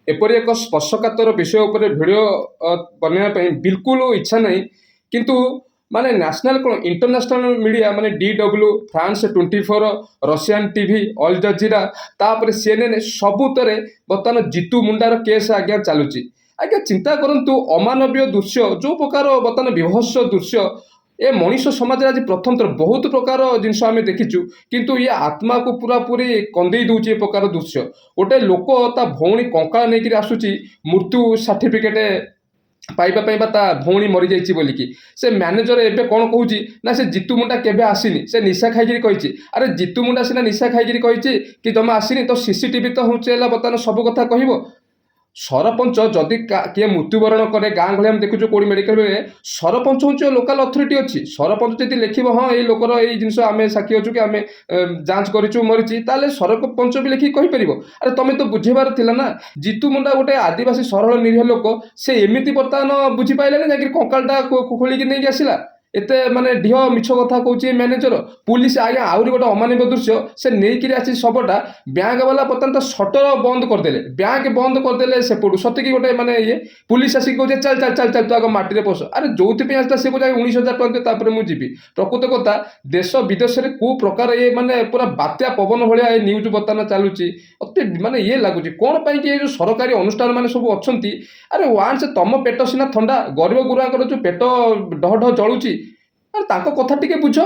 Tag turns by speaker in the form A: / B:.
A: एपरी एक स्पर्शकातर विषय उपर भिडियो बनवाई बिल्कुल इच्छा नहीं किंतु माने नेशनल कौन इंटरनेशनल मीडिया माने DW फ्रांस 24 रशियन टीवी अल जजीरा तापर CNN सबुतरे बर्तमान जीतू मुंडार केस आज्ञा चलुची आज्ञा चिंता करंतु अमानवीय दृश्य जो प्रकार बर्तमान विभत्स दृश्य ए मनीष समाज आज प्रथम थर बहुत प्रकार जिनस आम देखीचु किंतु ये आत्मा को पूरा पूरी कंदे दूचे प्रकार दृश्य गोटे लोक ता भौणी कंकाल नहीं आसूची मृत्यु सर्टिफिकेट पाइबा ता भौणी मरी जाइए बोलिकी से मैनेजर एबे कौन कहूँ ना से जीतू मुंडा केबे आसीनी से निशा खाई कही अरे जीतू मुंडा सीना निशा खाई कही कि जमा आसीनी तो सीसीटीवी तो हूँ बर्तमान सब कथा कह सरपंच जदि किए मृत्युवरण करे गाँ गहली देखु कौड़ी मेडिकल में सरपंच हूँ लोकाल अथॉरिटी अच्छी सरपंच जब लिख हाँ ये लोकर ये जिन आम साक्षी अच्छु कि आम जांच करूँ मरीची ताले सरपंच भी लिखिक कहीपर अरे तुम तो बुझेबार थिला ना जीतू मुंडा गोटे आदिवासी सरल निरीह लोक से एमती बर्तमान बुझीपारे जाकि कंकालटा खोलिकी नहीं आसला एते माने ढिह मिछ कथा कहूँ मैनेजर पुलिस आज्ञा आहरी गोटे अमानवीय दृश्य से नहीं आसी सबटा बैंक वाला बर्तमान तो सटर बंद करदे बैंक बंद करदे से पड़ू सतकी गोटे माने ये पुलिस आसिक कहे चल चल चल चल तू आग माटी पश अरे जो आसला से जाए 19,000 टଙ୍କା मुझे प्रकृत कथा देश विदेश में कौ प्रकार ये माने पूरा बात्या पवन भाया ये न्यूज बर्तमान चलुची अति माने ये लगुच कौन पाई कि जो सरकारी अनुष्ठान मैंने सब अच्छा अरे वान्स तुम पेट सीना थंडा गरीब गुरुआंकर जो पेट डह डह जलुची अरे ताको कथा टिके बुझ।